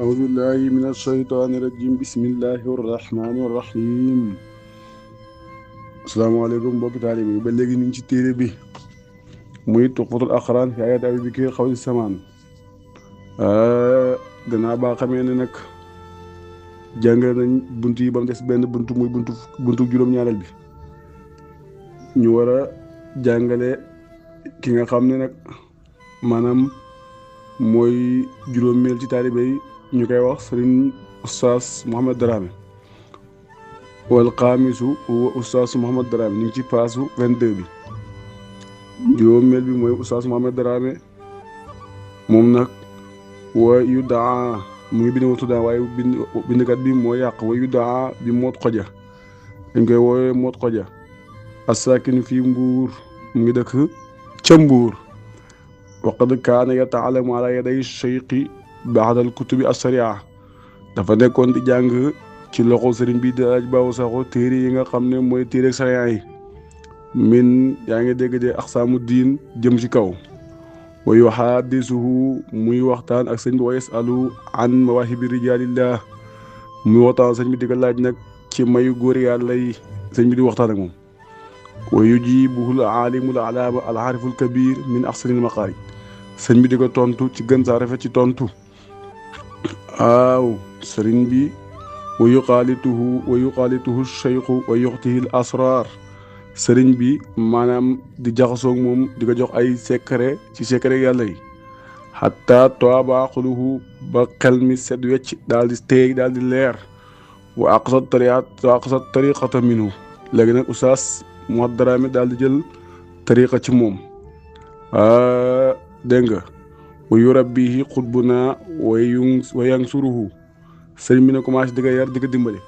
أعوذ بالله من الشيطان الرجيم بسم الله الرحمن الرحيم asalaamaaleykum mbokki taalibe yi ba léegi ñu ngi ci téere bi muy tuxfatul aqraan fi ayaat abi bikri xawli samaan gannaaw baa xamee ne nag jàngale nañ bunt yi ba mu des benn buntu muy buntu juróom-ñaareel bi ñu war a jàngale ki nga xam ne nag maanaam mooy juróomeel ci taalibe yi ñu koy wax sëriñ Oustaz Mouhamed Dramé wal xaamisu huwa Oustaz Mouhamed Dramé ñu ngi ci paasu 22 bi juróomeel bi mooy Oustaz Mouhamed Dramé moom nag wa yu daa mu ngi bind wa tuddaa waaye bindkat bi moo yàq wa yu daa bi moot xoja dañ koy woowee moot xoja assakin fii Mbuur mu ngi dëkk ca Mbuur waqad kaana yataalamu ala yaday cheikhi baadal kutubi assaria dafa nekkoon di jàng ci loxo sëriñ bi daaj baaw saxo téere yi nga xam ne mooy téere sariya yi min yaa ngi dégg de aqsaamu diin jëm ci kaw wa yuhaddisuhu muy waxtaan ak sëñ bi wa yasalu an mawahibi rijalillah muy waxtaan sëñ bi di ko laaj nag ci mayu góor yàlla yi sëñ bi di waxtaan ak moom wa yujibuhu al alimul alaama al ariful kabir min ahsanil maqaarij sëñ bi di ko tontu ci gën saa rafet ci tontu waaw sëriñ bi wa yuqaalituhu cheikhu wa yuxtihi l asrar sëriñ bi maanaam di jaxasoog moom di ko jox ay secret ci secret yàlla yi xatta toaba xuluhu ba xel mi set wecc daal di teey daal di leer wa aqsat tariqata minhu léegi nag Oustaz Mouhamed Dramé daal di jël tariqa ci moom dégg nga wa yurabbihi xutbuna wa yansuruhu sëriñ bi ne commencé di ko yar di ko dimbali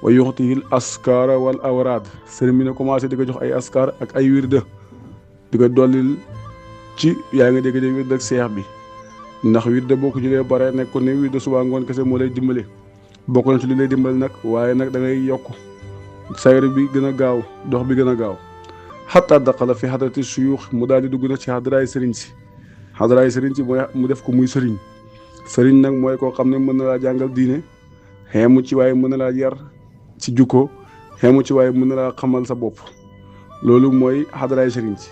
wa yuxtihil askara wal awraad sëriñ bi ne commencé di ko jox ay askar ak ay wirda di ko dollil ci yaa ngi dégg de wirda ak seex bi ndax wirda boo ko jëlee bare nekk ne wirda suba ngoon kese moo lay dimbali bokk na ci li lay dimbali nag waaye nag da ngay yokk sayru bi gën a gaaw dox bi gën a gaaw xataa daqala fi xadrati suyuux mu daal di dugg nag ci xadraay sëriñ si mooy mu def ko muy sëriñ nag mooy koo xam ne mën na laa jàngal diine xeemu ci waaye mën na laa yar ci jukko xeemu ci waaye mën na laa xamal sa bopp loolu mooy xadaraay sëriñ si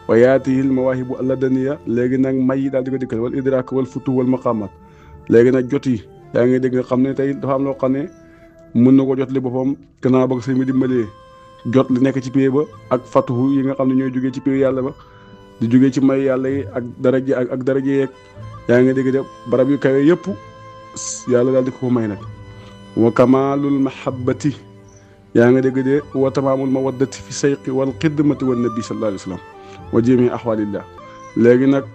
wa yaatihil mawaahibu alladaniya léegi nag may yi daal di ko dikkal wal idraak wal futu wal maqaamaat léegi nag jot yi yaa ngi dégg nga xam ne tey dafa am loo xam ne mën na ko jot li boppam gannaaw ba sëriñ bi dimbalee jot li nekk ci pie ba ak fatuhu yi nga xam ne ñooy jógee ci pie yàlla ba di jógee ci may yàlla yi ak daraje ak daraje yeeg yaa ngi dégg de barab yu kawe yëpp yàlla daal di ko may nag wa kamalul mahabbati yaa ngi dégg de wa tamaamul mawaddati fi sayqi wal xidmati wan nabi sallallahu alayhi wa sallam wa jami ahwalillah léegi nag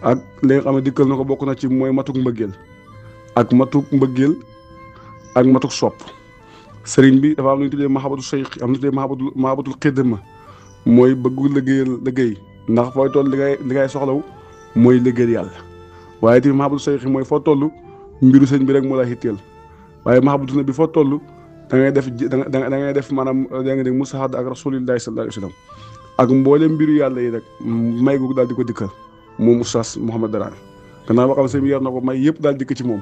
ak li nga xam ne dikkal na ko bokk na ci mooy matuk mbëggeel ak matuk sopp sëriñ bi dafa am lu ñu tuddee mahabbatu sayqi am lu ñu tuddee mahabbatul xidma mooy bëggu liggéey ndax fooy toll li ngay soxlaw mooy liggéeyal yàlla waaye tamit mahabbatu sayxi mooy foo toll mbiru sëñ bi rek moo la hitteel waaye mahabbatu nabi foo toll da ngay def maanaam da nga dégg musahada ak rasulillahi sallallahu alayhi wa sallam ak mboolem mbiru yàlla yi rek may googu daal di ko dikkal moom Oustaz Mouhamed Dramé gannaaw ba xam sëñ bi yar na ko may yëpp daal dikk ci moom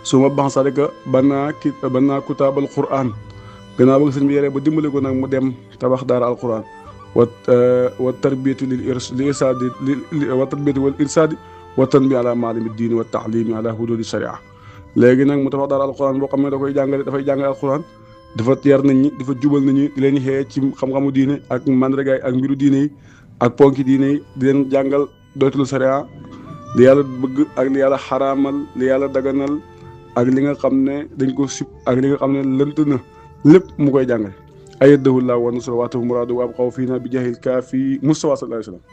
su ma bansa rek banaa kutaabal quran gannaaw ba sëñ bi yaree ba dimbali ko nag mu dem tabax daara alquran wa tarbiyatu wal irsaadi wa tanbi ala maalimi diini wa taalimi ala hududi sharia léegi nag mu tabax daara alquran boo xam ne da koy jàngale dafay jàngale alquran dafa yar nit ñi dafa jubal nit ñi di leen xëyee ci xam-xamu diine ak mandargaay ak mbiru diine yi ak ponki diine yi di leen jàngal doytul sharia li yàlla bëgg ak li yàlla xaraamal li yàlla daganal ak li nga xam ne dañ ko sib ak li nga xam ne lënt na lépp mu koy jàngale ayyadahu llahu wa nasara waatahu muraadu wa abqaw fiina bi jahil kaafi mustafa sallallahu alayhi wa sallam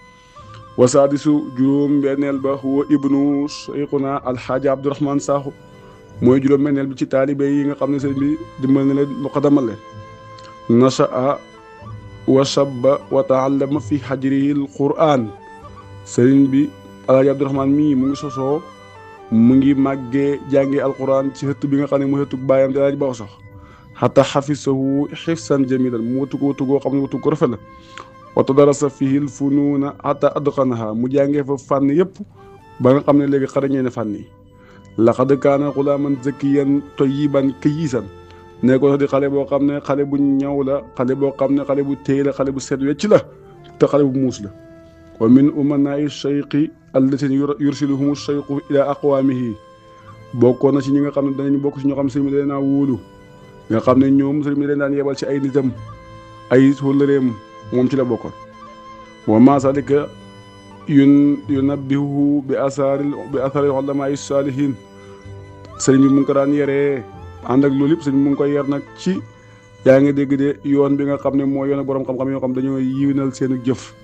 wa saadisu juróom benneel ba huwa ibnu cheikhuna alxaaji abdourahman saaxu mooy juróom benneel bi ci taalibe yi nga xam ne sëñ bi dimbal na leen muqaddamal leen nasha'a wa shabba wa taallama fi xajrihi alquran sëriñ bi alxaaji abdourahman mii mu ngi sosoo mu ngi màggee jàngee alquran ci xëtt bi nga xam ne mooy xëttug baayam di alaaji ba sax xata xafisahu xifsan jamilan mu watu ko watu goo xam ne watu ko rafet la wa tadarasa fihi l funuuna xata adqanaha mu jàngee fa fànn yëpp ba nga xam ne léegi xarañee ne fànn yi laqad kaana xulaaman zakiyan tayyiban kayisan ne ko di xale boo xam ne xale bu ñaw la xale boo xam ne xale bu téy la xale bu set wecc la te xale bu muus la wa min umanaa'i shayqi allatina yursiluhumu shayqu ila aqwaamihi bokkoon na ci ñi nga xam ne danañ bokk ci ñoo xam ne sëriñ bi da leen a wóolu nga xam ne ñoom sëriñ bi leen daan yebal ci ay nitam ay wëllëreem moom ci la bokkoon wa ma salika yunabbihu bi athari ulamaa'i saalihin sëriñ bi mu ngi ko daan yeree ànd ak loolu yëpp sëriñ bi mu ngi koy yer nag ci yaa ngi dégg de yoon bi nga xam ne moo yoon borom xam-xam yoo xam dañoo yiwinal seenu jëf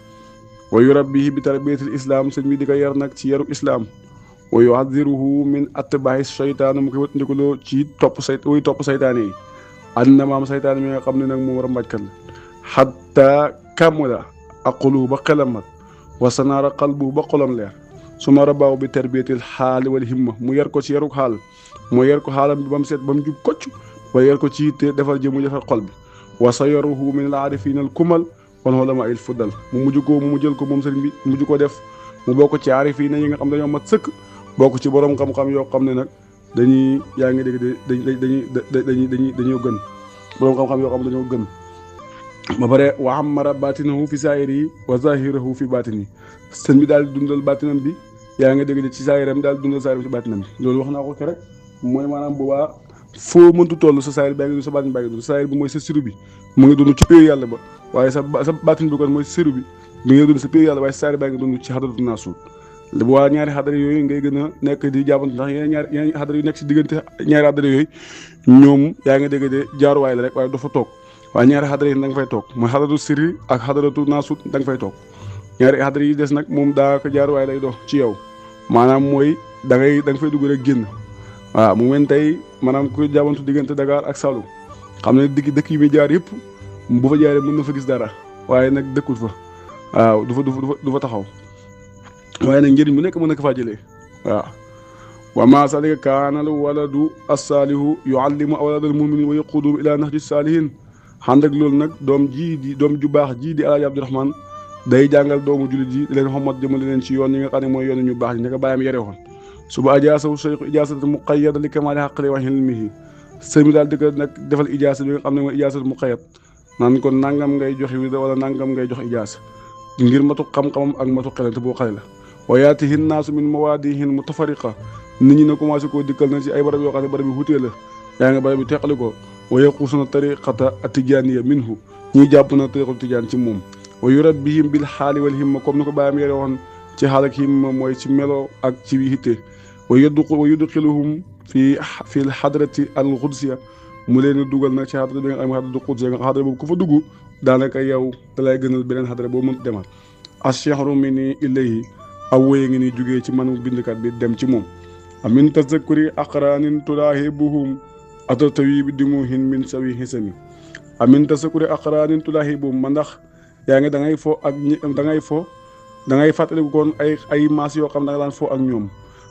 wa yurabbihi bi tarbiyatil islam sëriñ bi di ko yer nag ci yaru islam wa yuhadiruhu min atbaa'i seytaan mu koy wëttandikuloo ci topp saytaane yi àddina maam saytaane mi nga xam ne nag moom war a mbàjkat la xatta kamula aqluhu ba xelam mat wa sanaara qalbu ba xolam leer su ma rabaaw bi tarbiyatil xaali wal himma mu yer ko ci yaruk xaal mu yer ko xaalam bi ba mu set ba mu jub kocc wa yer ko ci yitte defal jëm mu defal xol bi wa sayaruhu min al aarifiina al kumal wal ulamaa il fuddal mu jël ko moom sëriñ bi mu mujj ko def mu bokk ci aarifiina yi nga xam dañoo mat sëkk bokk ci borom xam-xam yoo xam ne nag dañuy yaa ngi dégg dañoo gën borom xam-xam yoo xam ne dañoo gën ba pare wa ammara baatinahu fi saa'iri wa zahirahu fi baatini sëñ bi daal di dundal baatinam bi yaa ngi dégg ci saayiram daal di dundal saayiram ci baatinam bi loolu wax naa ko rek mooy maanaam boobaa foo mëntu toll sa saayir baa ngi dund sa baatin baa ngi dund sa saayir bi mooy sa siru bi mu ngi dund ci péeyu yàlla ba waaye sa baatin bi kon mooy siru bi mi ngi dund sa péeyu yàlla waaye sa saayir baa ngi dund ci xadaratu naasuut bu waa ñaari xadara yooyu ngay gën a nekk di jàppante ndax yeneen xadara yu nekk si diggante ñaari xadara yooyu ñoom yaa ngi dégg de jaaruwaay la rek waaye dafa toog waaye ñaari xadara yi da nga fay toog mooy xadaratu sirri ak xadaratu naasuut da nga fay toog ñaari xadara yi des nag moom daa ko jaaruwaay lay dox ci yow maanaam mooy da nga fay dugg rek génn waaw mu mel tey maanaam ku jàppantu diggante Dakar ak Saloum xam ne dëkk yi muy jaar yëpp bu fa jaaree mën na fa gis dara waaye nag dëkkul fa waaw du fa taxaw waaye nag njëriñ bu nekk mën na ko faa jëlee waaw wa ma salika kaanal waladu assaalihu yuallimu awlaadal muminin wa yaquuduhum ila nahji saalihin ànd ak loolu nag doom ju baax ji di Alaaji Abdourahmane day jàngal doomu jullit yi di leen xamat jëmale leen ci yoon yi nga xam ne mooy yoon ñu baax ñi nga bàyyam yare woon suba ajaasawu cheikh ijaasatu muqayyada li kamaali xaqli wa hilmihi sëñ bi daal di ko nag defal ijaasa bi nga xam ne mooy ijaasatu muqayyad naan ko nangam ngay joxe wi wala nangam ngay jox ijaasa ngir matu xam-xamam ak matu xelante boo xale la wa yaatihi nnaasu min mawaadihin mutafariqa nit ñi ne commencé koo dikkal na ci ay barab yoo xam ne barab yi wutee la yaa ngi barab yi teqali ko wa yaquusuna tariqata atijaaniya minhu ñuy jàpp na tariqatu tijaan ci moom wa yurabbihim bil xaali wal himma comme ni ko bàyyam yore woon ci xaal ak himma mooy ci melo ak ci hitte wa yudxiluhum fi xadrati al qudsiya mu leen dugal nag ci xadra bi nga xam ne xadratu qudsiya nga xadra boobu ku fa dugg daanaka yow da lay gënal beneen xadra boobu mënut demal ashehru mini ilayhi aw wéye ngi ni jugee ci manu bindkat bi dem ci moom amin tazakkuri aqraanin tulaahibuhum atatawi bi dimuhin min sawi hisami amin tazakkuri aqraanin tulaahibuhum ma ndax yaa ngi da ngay fo ak da ngay fàttaliku kon ay maas yoo xam ne da nga daan fo ak ñoom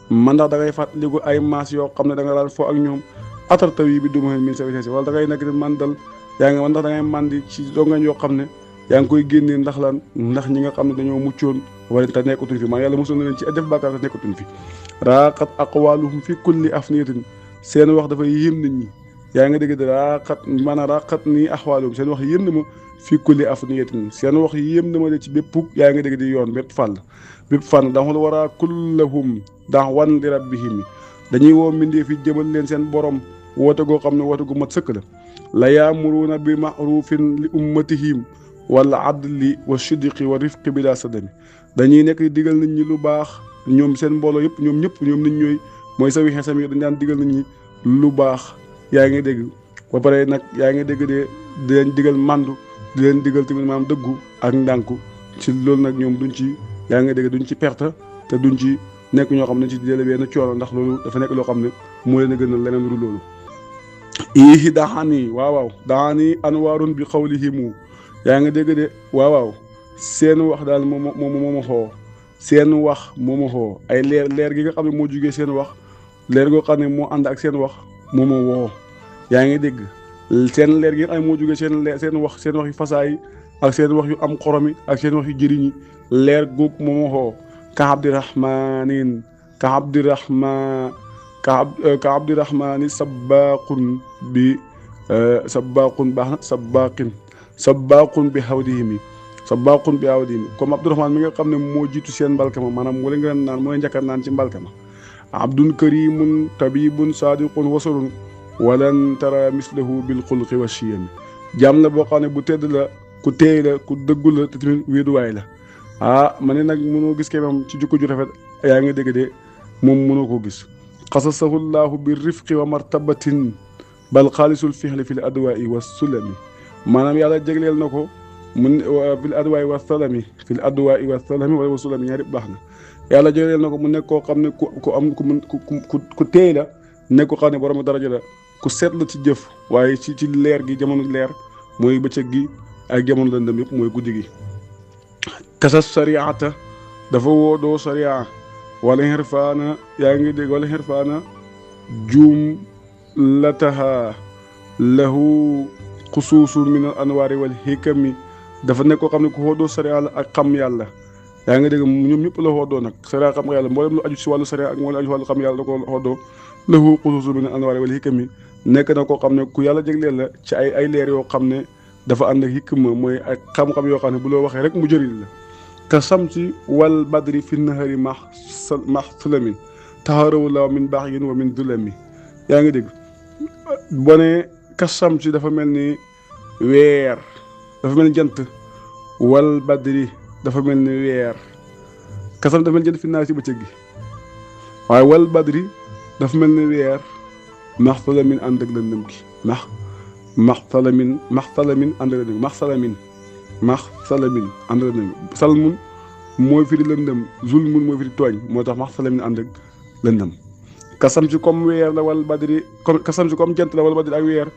man ndax da ngay fàttaliku ay maas yoo xam ne da nga daan fo ak ñoom atatawi bi dimuhin min sawi hisami wala da ngay nekk di mandal yaa ngi man ndax da ngay mandi ci dongañ yoo xam ne yaa ngi koy génnee ndax lan ndax ñi nga xam ne dañoo muccoon wala te nekkatuñ fi man yàlla mosul na leen ci def bàkkaar te nekkatuñ fi raaqat aqwaaluhum fi kulli afniyatin seen wax dafay yéem nit ñi yaa ngi dégg de raaqat nii axwaaluhum seen wax yéem na ma fi kulli afniyatin seen wax yéem na ma de ci bépp yaa ngi dégg di yoon bépp fànn daxul waraa kullahum da'wan li rabbihim dañuy woo mbindee fi jëmal leen seen borom woote goo xam ne woote gu mat sëkk la yaamuruuna bi ma'rufin li ummatihim wala adli wa sidqi wa rifqi bila sadami dañuy nekk di digal nit ñi lu baax ñoom seen mbooloo yëpp ñoom nit ñooy mooy sawi xesam yi dañ daan digal nit ñi lu baax yaa ngi dégg ba pare nag yaa ngi dégg de di leen digal màndu di leen digal tamit maanaam dëggu ak ndànku ci loolu nag ñoom duñ ci yaa ngi dégg duñ ci perte te duñ ci nekk ñoo xam ne ci jële benn coono ndax loolu dafa nekk loo xam ne moo leen a gënal leneen lu loolu ihi daxaani waaw daxaani anwaarun bi xawlihimu yaa ngi dégg de waaw seen wax daal mooma xoo seen wax mooma xoo ay leer gi nga xam ne moo jugee seen wax leer goo xam ne moo ànd ak seen wax mooma woo yaa ngi dégg seen leer gi nga xam ne moo jugee seen wax yu fasaay ak seen wax yu am xoromi ak seen wax yu jëriñi leer góog mooma xoo ka ka abdirahmani sabaqun bi sabaqun baax na sabaqun bi hawdihimi sabaqun bi hawdihimi comme abdourahman mi nga xam ne moo jiitu seen mbalka ma maanaam wala nga naan mooy njëkka naan ci mbalka ma abdun karimun tabibun sadiqun wasalun walan tara mislahu bil xulqi wa chiyami jaam la boo xam ne bu tedd la ku teey la ku dëggu la te tamit wéeduwaay la ma ne nag mënoo gis ke moom ci jukko ju rafet yaa ngi dégg de moom mënoo koo gis xasasahu llahu bi rifqi wa martabatin bal xaalisul fixli fi l adwaai wa sulami maanaam yàlla jégleel na ko mun fi l adwaai wa salami fi l adwaai wa salami wala wa sulami ñaari baax na yàlla jégleel na ko mu nekk koo xam ne ku am ku teey la nekk koo xam ne borom daraja la ku seet la ci jëf waaye ci leer gi jamono leer mooy bëccëg gi ak jamono lëndëm yëpp mooy guddi gi kasas sariata dafa woodoo saria wala xirfaana yaa ngi dégg wala xirfaana juum lataha lahu xusuusun min al anwaari wal xikami dafa nekk koo xam ne ku xoodoo saria la ak xam yàlla yaa ngi dégg ñoom ñëpp la xoodoo nag saria xam nga yàlla mboolem lu aju si wàllu saria ak mboolem lu aju si wàllu xam yàlla da ko xoodoo lahu xusuusun min al anwaari wal xikami nekk na koo xam ne ku yàlla jégleel la ci ay leer yoo xam ne dafa ànd ak hikma mooy ak xam-xam yoo xam ne bu loo waxee rek mu jëriñ la ka samsi wal badri fi nahari max sulamin taxarawu la min baax yin wa min zulami yaa ngi dégg boo ne ka samsi dafa mel ni weer dafa mel ni jant wal badri dafa mel ni weer ka samsi dafa mel ni jant fi naari si bëccëg gi waaye wal badri dafa mel ni weer max salamin ànd ak lëndëm gi max salamin ànd ak lëndëm gi max salamin ànd ak lëndëm gi salmun mooy firi lëndëm zulmun mooy firi tooñ moo tax max salamin ànd ak lëndëm kasam si comme weer la wal badri comme kasam si comme jant la wal badri ak weer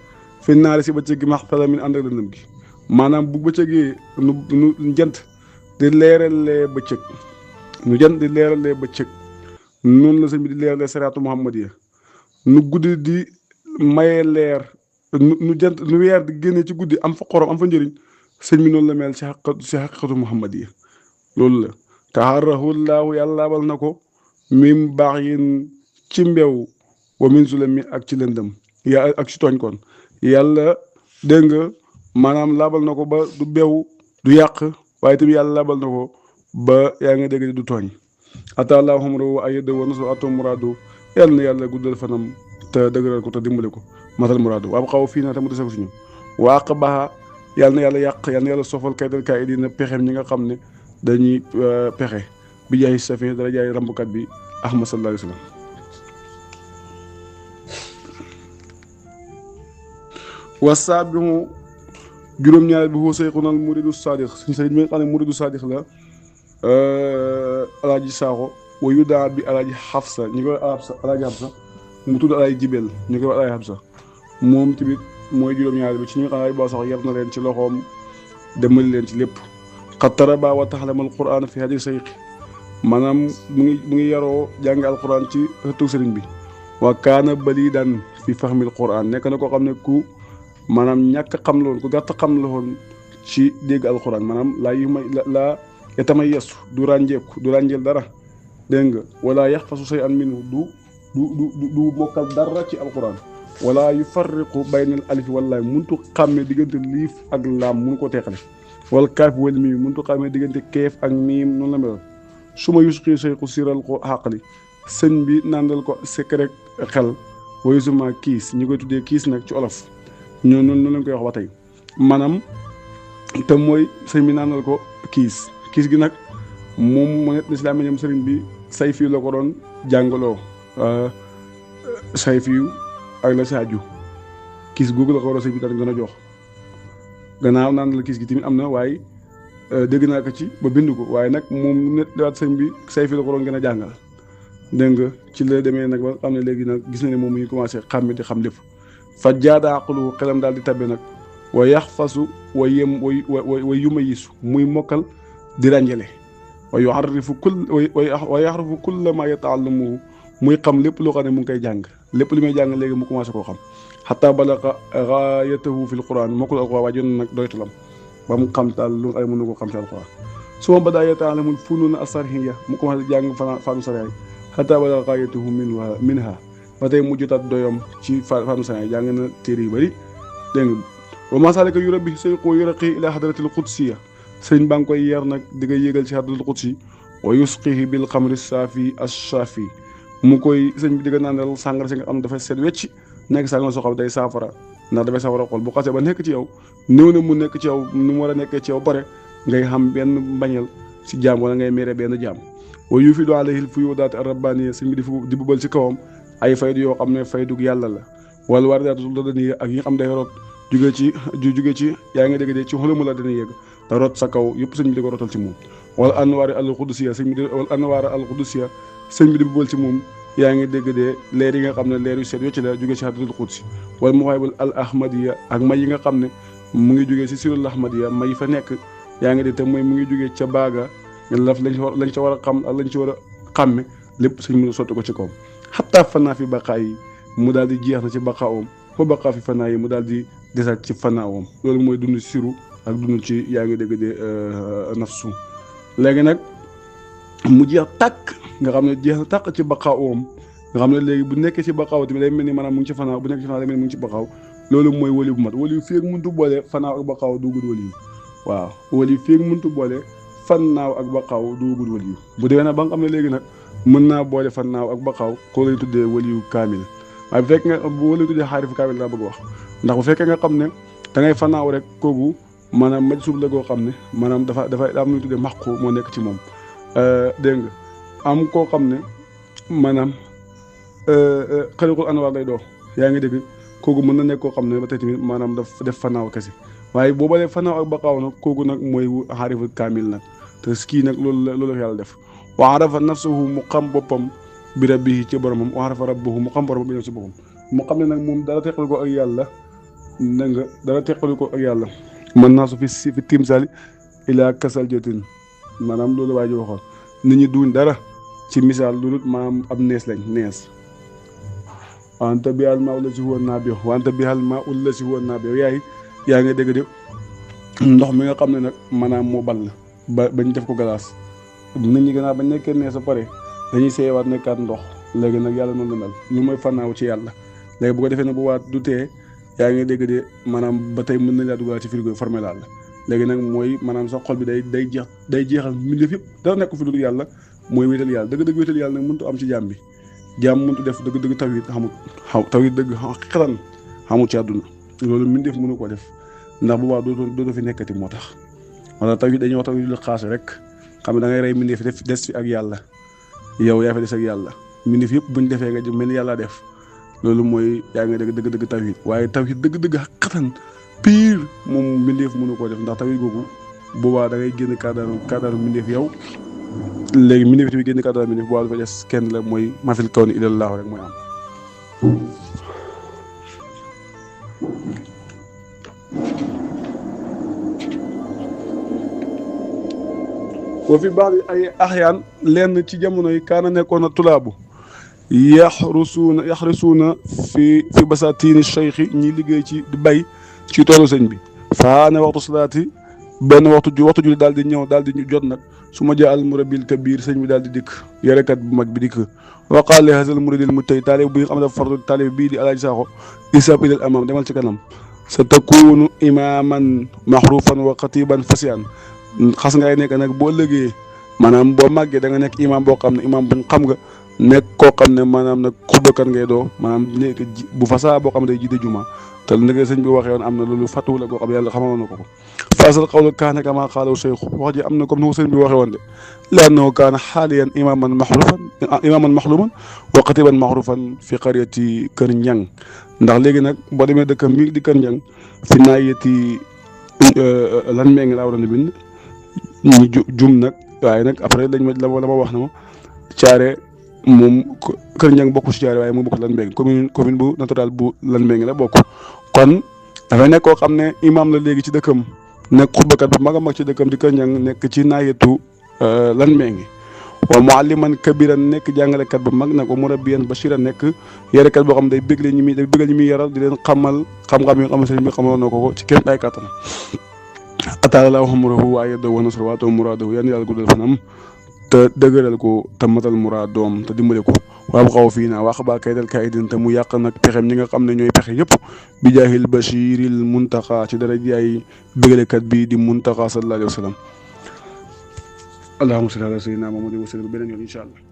fi naari si bëccëg gi max salamin ànd ak lëndëm gi maanaam bu bëccëgee nu jant di leeralee bëccëg noonu la sëñ bi di leeralee sariatu muhammadiya nu guddi di maye leer nu jant nu weer di génne ci guddi am fa xorom am fa njëriñ sëñ bi noonu la mel ci xaqiqatu muhammadiya loolu la taxarahu llaahu yàlla laabal na ko mim baax yin ci mbew wa min zulami ak ci lëndëm ak ci tooñ kon yàlla dégg nga maanaam laabal na ko ba du bew du yàq waaye tamit yàlla laabal na ko ba yaa nga dégg du tooñ atallaahu amrahu wa ayyadahu wa nasara ato muradu yàlla na yàlla guddal fanam te dëgëral ko te dimbale ko matal muraadu waaw xaw fii naa te mu dese ko si ñun waa baaxa yàlla na yàlla yàq yàlla na yàlla sofal kaydal kaay dina pexeem ñi nga xam ne dañuy pexe bi jaay safi dara jaay rambukat bi ahmad sallallahu alayhi wa sallam wasaabihu juróom-ñaareel bi foo seyxunal muridu sadiq suñ sëriñ mi nga xam ne muridu sadiq la alaaji saaxo wa yudaa bi alaaji xafsa ñu koy alaaji xafsa mu tudd alaaji jibel ñu koy alaaji xafsa moom tamit mooy juróom-ñaareel bi ci ñu xam ne boo sax yar na leen ci loxoom demali leen ci lépp xattara ba wa taxlamal quran fi hadi sayqi maanaam mu ngi yaroo jàngi alquran ci ëttu sëriñ bi wa kaana balidan fi fahmil quran nekk na koo xam ne ku maanaam ñàkk xam la woon ku gàtt xam la woon ci dégg alquran maanaam laa yatamay yesu du ràñjeel dara dégg nga wala yaxfasu say an minhu du mokkal dara ci alquran wala yufarriqu baynal alifi wallaay muntu xàmmee diggante liif ak laam munu ko teqale wala kaaf wal miim muntu xàmmee diggante keef ak miim noonu la meloon su ma yusqi sayqu siral ko xàqali sëñ bi nàndal ko secret xel wayu suma kiis ñi koy tuddee kiis nag ci olof ñoo noonu lañ koy wax ba tey maanaam te mooy sëñ bi nàndal ko kiis gi nag moom mu net lislaam ñoom sëriñ bi say fii la ko doon jàngaloo say fii ak la saaju kiis googu la ko war a sëñ bi tamit gën a jox gannaaw naan la kiis gi tamit am na waaye dégg naa ko ci ba bind ko waaye nag moom net dawaat sëñ bi say fii la ko doon gën a jàngal dégg nga ci la demee nag ba xam ne léegi nag gis na ne moom mu ngi commencé xàmme di xam lépp fa jaada aqlu xelam daal di tabbe nag wa yaxfasu wa yuma yisu muy mokkal di ràññale wa yuarrifu wa yaxrifu kulla ma yataallamuhu muy xam lépp loo xam ne mu ngi koy jàng lépp li may jàng léegi mu commencé koo xam xataa balaqa gaayatahu fi l quran mokkul alquran waaye jot nag doytalam ba mu xam taal lu ay mënu ko xam ci alquran su ma badaa yataalamul funuuna asarhiya mu commencé jàng fànnu sariya xataa balaqa gaayatahu minha ba tey mujjutat doyam ci fànn saa jàng na téere yu bëri dégg nga wa masalika yu rabbi say koo yuraqi ila hadratil qudsiya sëñ baa ngi koy yar nag di nga yéegal ci hadratil qudsi wa yusqihi bil xamri saafi ash-shafi mu koy sëñ bi di nga naanal sàngara si nga xam ne dafay seet wecc nekk sàngara soo xam day saafara ndax dafay saafara xol bu xasee ba nekk ci yow néew na mu nekk ci yow nu mu war a nekkee ci yow bare ngay xam benn mbañeel si jaam wala ngay mere benn jaam wa yufidu alayhi fuyudaat ar-rabbaniya sëñ bi di bubal ci kawam ay faydu yoo xam ne faydug yàlla la wala wardaatu ladaniya ak yi nga xam day rot jóge ci yaa ngi dégg de ci xoluma la dana yëg te rot sa kaw yëpp sëñ bi di ko rotal ci moom wala anwaari al-qudusiya sëñ bi di wala anwaar al-qudusiya sëñ bi di bubal ci moom yaa ngi dégg de leer yi nga xam ne leer yu seet wecc la jóge ci hadratul qudsi wala muwaahibul al ahmadiya ak may yi nga xam ne mu ngi jógee si sirul ahmadiya may fa nekk yaa ngi dégg te mooy mu ngi jógee ca baaga lañ ca war a xam ak lañ ci war a xàmme lépp sëñ bi sotti ko ci kawam xataa fanaa fi baqaa yi mu daal di jeex na ci baqaawam fa baqaa fi fanaa yi mu daal di desaat ci fanaawam loolu mooy dund siru ak dund ci yaa ngi dégg de nafsu léegi nag mu jeex tàkk nga xam ne jeex na tàkk ci baqaawam nga xam ne léegi bu nekkee ci baqaaw tamit day mel ni maanaam mu ngi ci fanaaw bu nekkee ci fanaaw day mel ni mu ngi ci baqaaw loolu mooy wali bu mat wali fii ak muntu boole fanaaw ak baqaaw duugul wali waaw wali fii ak muntu boole fannaaw ak baqaaw duugul wali bu demee nag ba nga xam ne léegi nag mën naa boole fannaaw ak baqaaw koo lay tuddee waliyu kaamil waaye bu fekkee nga bu wali tuddee xaarifu kaamil laa bëgg wax ndax bu fekkee nga xam ne da ngay fannaaw rek kooku maanaam maj suub la goo xam ne maanaam dafay am lu tuddee maqu moo nekk ci moom dégg nga am koo xam ne maanaam xaliqul anwaar lay doo yaa ngi dégg kooku mën na nekk koo xam ne ba tey tamit maanaam def fanaaw kese waaye boo balee fanaaw ak baqaaw nag kooku nag mooy xaarifu kaamil nag te kii nag loolu la yàlla def wa arafa nafsahu mu xam boppam bi rabbihi ci boromam wa arafa rabbahu mu xam boromam bi ñëw ci boppam mu xam ne nag moom dara teqali ko ak yàlla dégg nga dara teqali ko ak yàlla mën naa su fi timsali ila kasal jotin maanaam loolu waa ji waxoon nit ñi duñ dara ci misaal lu dul maanaam ab nees lañ nees wante bi al maa la si woon naa bi wante bi al maa la si woon naa bi yaa ngi dégg de ndox mi nga xam ne nag maanaam moo ball bañ def ko galaas nit ñi gannaaw bañ nekkee nees a pare dañuy seewaat nekkaat ndox léegi nag yàlla noonu la mel lu mooy fannaaw ci yàlla léegi bu ko defee nag bu waat du tee yaa ngi dégg de maanaam ba tey mën nañ laa dugalaat ci frigo formé laal la léegi nag mooy maanaam sa xol bi day jeexal mbindeef yëpp dara nekk fi dul yàlla mooy wéetal yàlla dëgg-dëgg wéetal yàlla nag mënut am ci jaam bi jaam mënut def dëgg-dëgg tawhid tawhid dëgg xetan xamut ci àdduna loolu mbindeef mënu ko def ndax bu baax doo fi nekkati moo tax wala tawhid dañuy wax tawhid lu xaas rek xam ne da ngay rey mbindeef def des fi ak yàlla yow yaa fi des ak yàlla mbindeef yëpp buñ defee nga mel ni yàlla def loolu mooy yaa ngi dëgg tawhid waaye tawhid dëgg xetan pire moom mbindeef mënu koo def ndax tawhid googu boobaa da ngay génn kaadaaru mbindeef yow léegi mbindeef tamit génn kaadaaru mbindeef boobaa dafa des kenn la mooy mafil kaw ni ilallaahu rek mooy am wa fi baax ay axyaan lenn ci jamono yi kaana nekkoon a tulaabu yaxrisuuna fi basaatiini cheikhi ñi liggéey ci di bay ci toolu sëñ bi faane waxtu salaati benn waxtu julli daal di ñëw daal di jot nag su ma jaa al murabil kabir sëñ bi daal di dikk yarekat bu mag bi dikk waqaale hasal muridil mu tey taalib bi nga xam ne dafa fardu taalib bii di alaaji Saaxo isab ilal amam demal ci kanam sa takunu imaman maxrufan wa xatiban fasiyan xas ngay nekk nag boo lëgee maanaam boo màggee da nga nekk imam boo xam ne imam buñ xam nga nekk koo xam ne maanaam nag xutbakat ngay doo maanaam nekk bu fasaa boo xam ne day jiite juma te lu nekkee sëñ bi waxee woon am na loolu fàttuwu la koo xam yàlla xamal na ko faasal xawlu kaana kama xaalaw cheikh wax ji am na comme ni ko sëñ bi waxee woon de li annahu kaana xaaliyan imaman maxluman wa xatiban maxrufan fi qaryati Kër Njang ndax léegi nag boo demee dëkkam bi di Kër Njang fi naayeti lan mee ngi laa waroon a bind ñu jum nag waaye nag après la ma wax na ma caare moom Kër Njang bokku si caare waaye mu bokk lan mbéy commune bu naturel bu lan mbéy la bokk kon dafay nekk koo xam ne imam la léegi ci dëkkam nekk xutbakat bu mag a mag ci dëkkam di Kër Njang nekk ci naayetu lan mbéy wa mualliman kabiran nekk jàngalekat bu mag nag wa murabbiyan bashiran nekk yarekat boo xam day bégle ñi muy yaral di leen xamal xam-xam yi nga xam ne sëñ bi xamaloon na ko ci kenn ay kattan ataala laahu umrahu wa ayyadahu wa nasrahu wa atama muradahu yan yàlla guddal fanam te dëgëral ko te matal muraad doom te dimbale ko waaw xaw fii naa wax baa kaydal kaydin te mu yàq nag pexem ñi nga xam ne ñooy pexe yëpp bi jaahil bashiril muntaqa ci dara jaay bégalekat bi di muntaqa sallallahu alayhi wa sallam allahumma salli ala sayyidina Muhammadin wa sallam beneen yoon incha allah